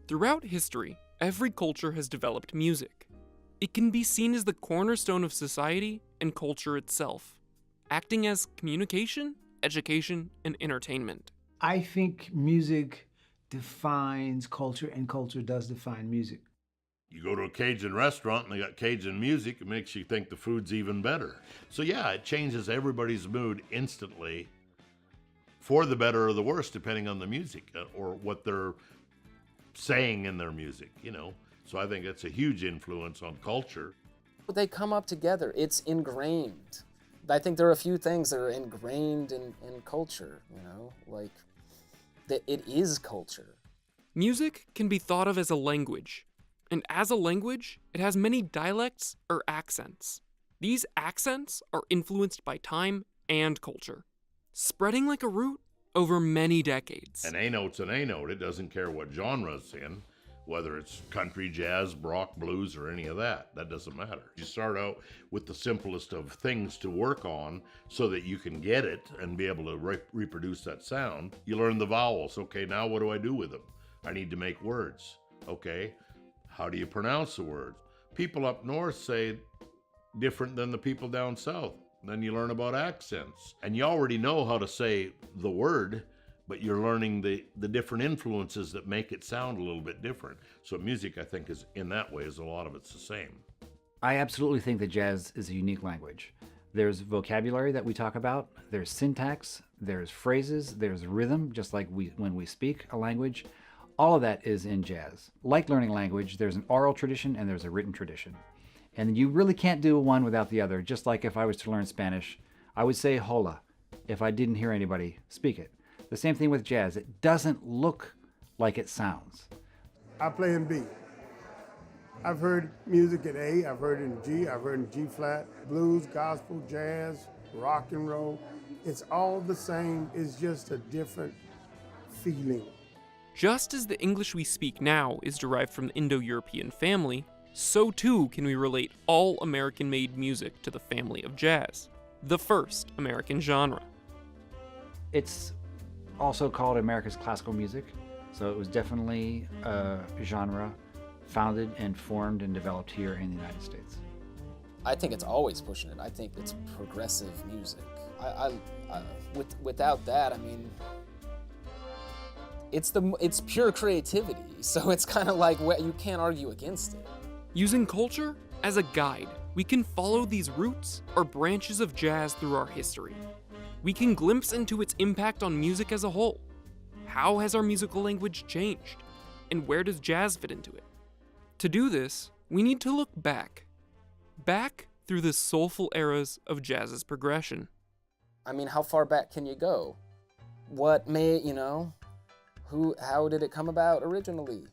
Throughout history, every culture has developed music. It can be seen as the cornerstone of society and culture itself, acting as communication, education, and entertainment. I think music defines culture, and culture does define music. You go to a Cajun restaurant and they got Cajun music, it makes you think the food's even better. So yeah, it changes everybody's mood instantly for the better or the worse, depending on the music or what they're saying in their music, you know. So I think that's a huge influence on culture. They come up together. It's ingrained. I think there are a few things that are ingrained in culture, you know, like that it is culture. Music can be thought of as a language, and as a language, it has many dialects or accents. These accents are influenced by time and culture, spreading like a root over many decades. An A note's an A note. It doesn't care what genre it's in, whether it's country, jazz, rock, blues, or any of that. That doesn't matter. You start out with the simplest of things to work on so that you can get it and be able to reproduce that sound. You learn the vowels. Okay, now what do I do with them? I need to make words. Okay, how do you pronounce the words? People up north say different than the people down south. Then you learn about accents. And you already know how to say the word, but you're learning the different influences that make it sound a little bit different. So music, I think, is in that way, is a lot of it's the same. I absolutely think that jazz is a unique language. There's vocabulary that we talk about, there's syntax, there's phrases, there's rhythm, just like when we speak a language. All of that is in jazz. Like learning language, there's an oral tradition and there's a written tradition. And you really can't do one without the other. Just like if I was to learn Spanish, I would say hola if I didn't hear anybody speak it. The same thing with jazz. It doesn't look like it sounds. I play in B. I've heard music in A, I've heard it in G, I've heard it in G flat, blues, gospel, jazz, rock and roll. It's all the same, it's just a different feeling. Just as the English we speak now is derived from the Indo-European family, so too can we relate all American-made music to the family of jazz, the first American genre. It's also called America's classical music, so it was definitely a genre founded and formed and developed here in the United States. I think it's always pushing it. I think it's progressive music. Without that, I mean, it's pure creativity. So it's kind of like you can't argue against it. Using culture as a guide, we can follow these roots or branches of jazz through our history. We can glimpse into its impact on music as a whole. How has our musical language changed? And where does jazz fit into it? To do this, we need to look back through the soulful eras of jazz's progression. I mean, how far back can you go? What made, how did it come about originally?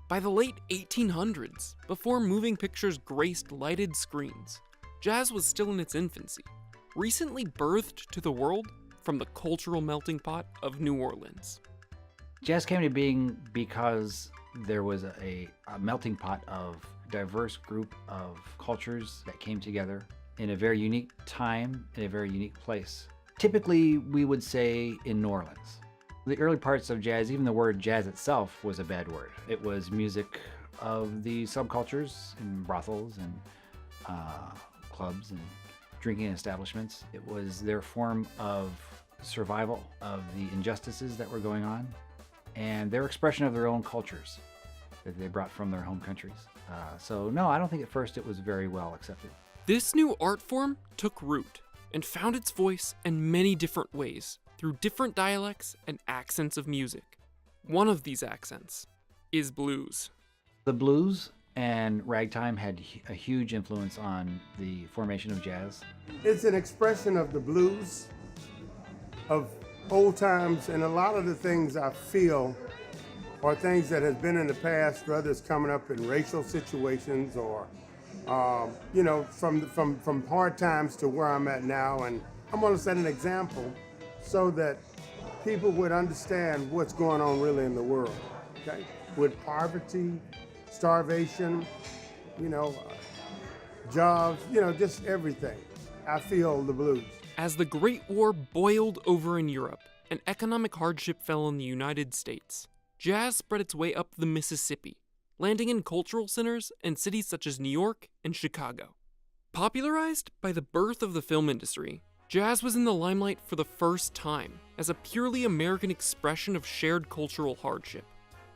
By the late 1800s, before moving pictures graced lighted screens, jazz was still in its infancy, recently birthed to the world from the cultural melting pot of New Orleans. Jazz came to being because there was a melting pot of diverse group of cultures that came together in a very unique time, in a very unique place. Typically, we would say in New Orleans. The early parts of jazz, even the word jazz itself was a bad word. It was music of the subcultures in brothels and clubs and drinking establishments. It was their form of survival of the injustices that were going on and their expression of their own cultures that they brought from their home countries. So no, I don't think at first it was very well accepted. This new art form took root and found its voice in many different ways through different dialects and accents of music. One of these accents is blues. The blues and ragtime had a huge influence on the formation of jazz. It's an expression of the blues, of old times, and a lot of the things I feel are things that has been in the past, whether it's coming up in racial situations or, from hard times to where I'm at now. And I'm gonna set an example so that people would understand what's going on really in the world, okay? With poverty, starvation, jobs, just everything. I feel the blues. As the Great War boiled over in Europe and economic hardship fell in the United States, jazz spread its way up the Mississippi, landing in cultural centers in cities such as New York and Chicago. Popularized by the birth of the film industry, jazz was in the limelight for the first time as a purely American expression of shared cultural hardship,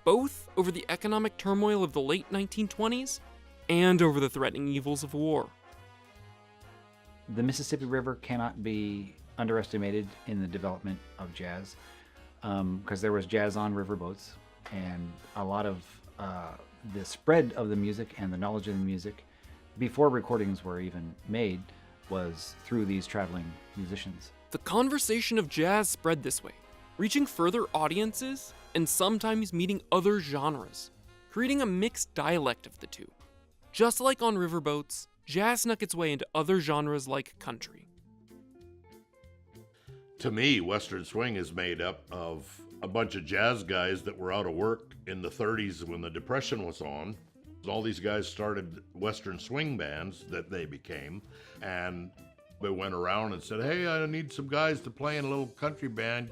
both over the economic turmoil of the late 1920s and over the threatening evils of war. The Mississippi River cannot be underestimated in the development of jazz, because there was jazz on riverboats, and a lot of the spread of the music and the knowledge of the music before recordings were even made was through these traveling musicians. The conversation of jazz spread this way, reaching further audiences and sometimes meeting other genres, creating a mixed dialect of the two. Just like on riverboats, jazz snuck its way into other genres like country. To me, Western swing is made up of a bunch of jazz guys that were out of work in the 30s when the Depression was on. All these guys started Western swing bands that they became, and they went around and said, hey, I need some guys to play in a little country band.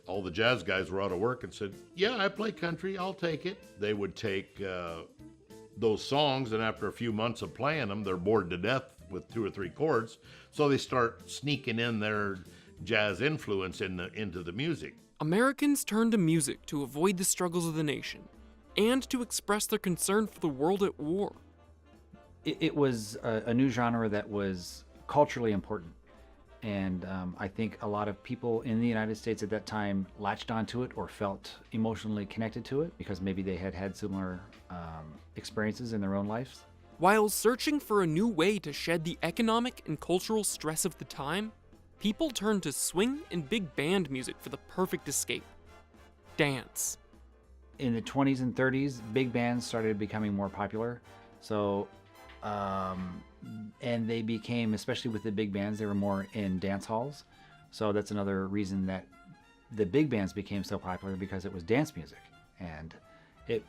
All the jazz guys were out of work and said, yeah, I play country, I'll take it. They would take those songs, and after a few months of playing them, they're bored to death with 2 or 3 chords, so they start sneaking in their jazz influence into the music. Americans turned to music to avoid the struggles of the nation and to express their concern for the world at war. It was a new genre that was culturally important, and I think a lot of people in the United States at that time latched onto it or felt emotionally connected to it because maybe they had had similar experiences in their own lives. While searching for a new way to shed the economic and cultural stress of the time, people turned to swing and big band music for the perfect escape: dance. In the 20s and 30s, big bands started becoming more popular. So, and they became, especially with the big bands, they were more in dance halls. So that's another reason that the big bands became so popular, because it was dance music. And it,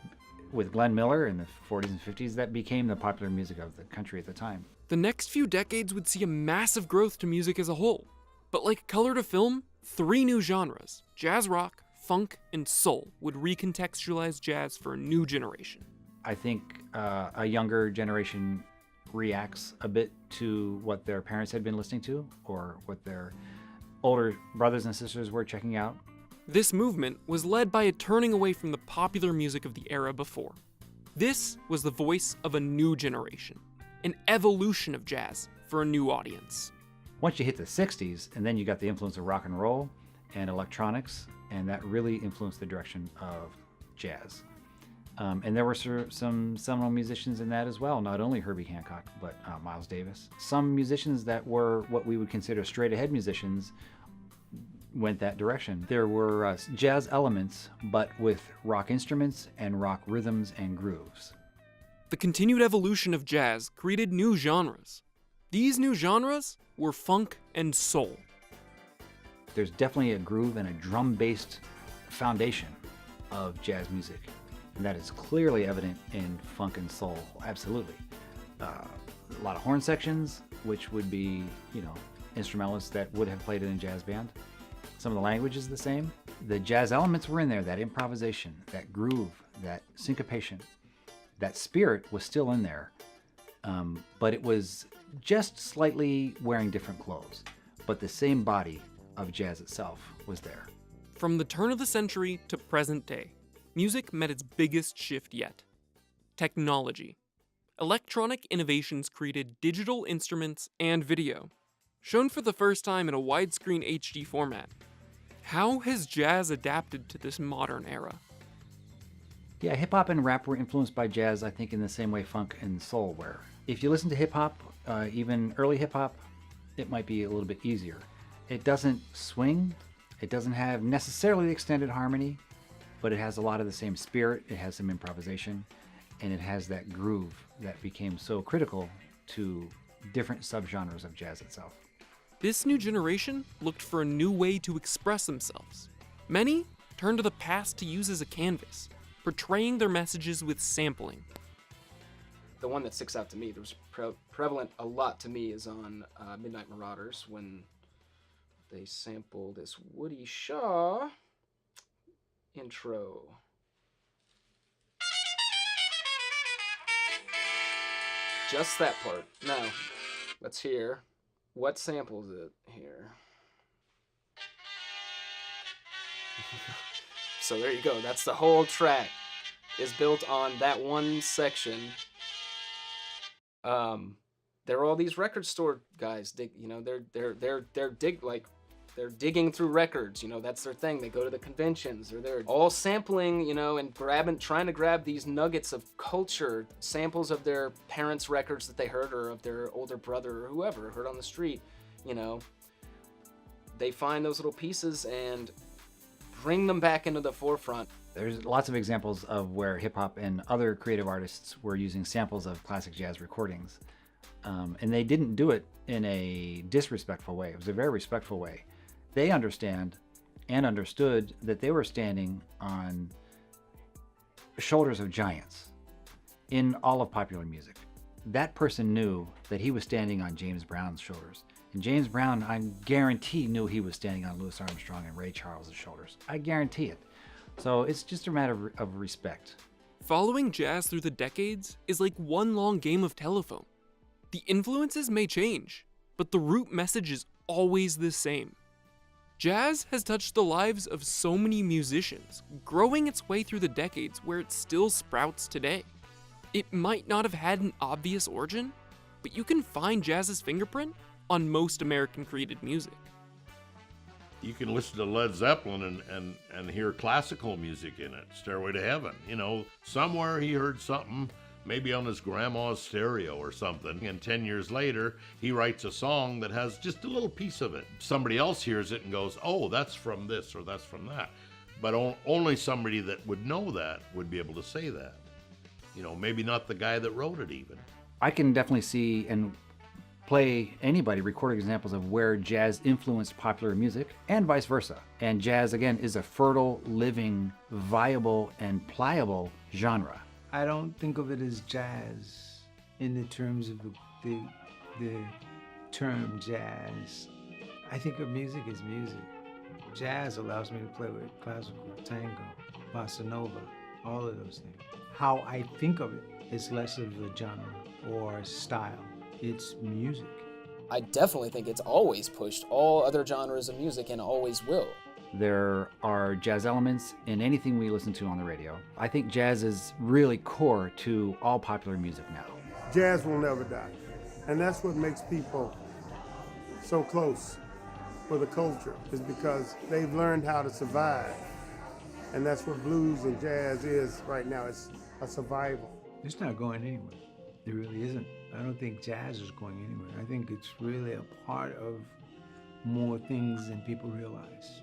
with Glenn Miller in the 40s and 50s, that became the popular music of the country at the time. The next few decades would see a massive growth to music as a whole. But like color to film, 3 new genres, jazz rock, funk, and soul, would recontextualize jazz for a new generation. I think a younger generation reacts a bit to what their parents had been listening to or what their older brothers and sisters were checking out. This movement was led by a turning away from the popular music of the era before. This was the voice of a new generation, an evolution of jazz for a new audience. Once you hit the 60s, and then you got the influence of rock and roll and electronics, and that really influenced the direction of jazz. And there were some seminal musicians in that as well, not only Herbie Hancock, but Miles Davis. Some musicians that were what we would consider straight-ahead musicians went that direction. There were jazz elements, but with rock instruments and rock rhythms and grooves. The continued evolution of jazz created new genres. These new genres were funk and soul. There's definitely a groove and a drum-based foundation of jazz music, and that is clearly evident in funk and soul, absolutely. A lot of horn sections, which would be, instrumentalists that would have played in a jazz band. Some of the language is the same. The jazz elements were in there, that improvisation, that groove, that syncopation, that spirit was still in there, but it was just slightly wearing different clothes, but the same body of jazz itself was there. From the turn of the century to present day, music met its biggest shift yet: technology. Electronic innovations created digital instruments and video, shown for the first time in a widescreen HD format. How has jazz adapted to this modern era? Yeah, hip-hop and rap were influenced by jazz, I think, in the same way funk and soul were. If you listen to hip-hop, even early hip-hop, it might be a little bit easier. It doesn't swing, it doesn't have necessarily extended harmony, but it has a lot of the same spirit, it has some improvisation, and it has that groove that became so critical to different subgenres of jazz itself. This new generation looked for a new way to express themselves. Many turned to the past to use as a canvas, portraying their messages with sampling. The one that sticks out to me, that was prevalent a lot to me, is on Midnight Marauders, when they sample this Woody Shaw intro. just that part. Now, let's hear what samples it here. So there you go. That's the whole track is built on that one section. There are all these record store guys. They're digging through records. That's their thing. They go to the conventions, or they're all sampling, and trying to grab these nuggets of culture, samples of their parents' records that they heard, or of their older brother or whoever heard on the street. They find those little pieces and bring them back into the forefront. There's lots of examples of where hip hop and other creative artists were using samples of classic jazz recordings. And they didn't do it in a disrespectful way. It was a very respectful way. They understand and understood that they were standing on shoulders of giants in all of popular music. That person knew that he was standing on James Brown's shoulders. And James Brown, I guarantee, knew he was standing on Louis Armstrong and Ray Charles' shoulders. I guarantee it. So it's just a matter of respect. Following jazz through the decades is like one long game of telephone. The influences may change, but the root message is always the same. Jazz has touched the lives of so many musicians, growing its way through the decades where it still sprouts today. It might not have had an obvious origin, but you can find jazz's fingerprint on most American created music. You can listen to Led Zeppelin and hear classical music in it, Stairway to Heaven. Somewhere he heard something, maybe on his grandma's stereo or something, and 10 years later, he writes a song that has just a little piece of it. Somebody else hears it and goes, oh, that's from this or that's from that. But only somebody that would know that would be able to say that. Maybe not the guy that wrote it even. I can definitely see and play anybody recording examples of where jazz influenced popular music and vice versa. And jazz, again, is a fertile, living, viable, and pliable genre. I don't think of it as jazz in the terms of the term jazz. I think of music as music. Jazz allows me to play with classical, tango, bossa nova, all of those things. How I think of it is less of a genre or style. It's music. I definitely think it's always pushed all other genres of music and always will. There are jazz elements in anything we listen to on the radio. I think jazz is really core to all popular music now. Jazz will never die. And that's what makes people so close with the culture, is because they've learned how to survive. And that's what blues and jazz is right now. It's a survival. It's not going anywhere. It really isn't. I don't think jazz is going anywhere. I think it's really a part of more things than people realize.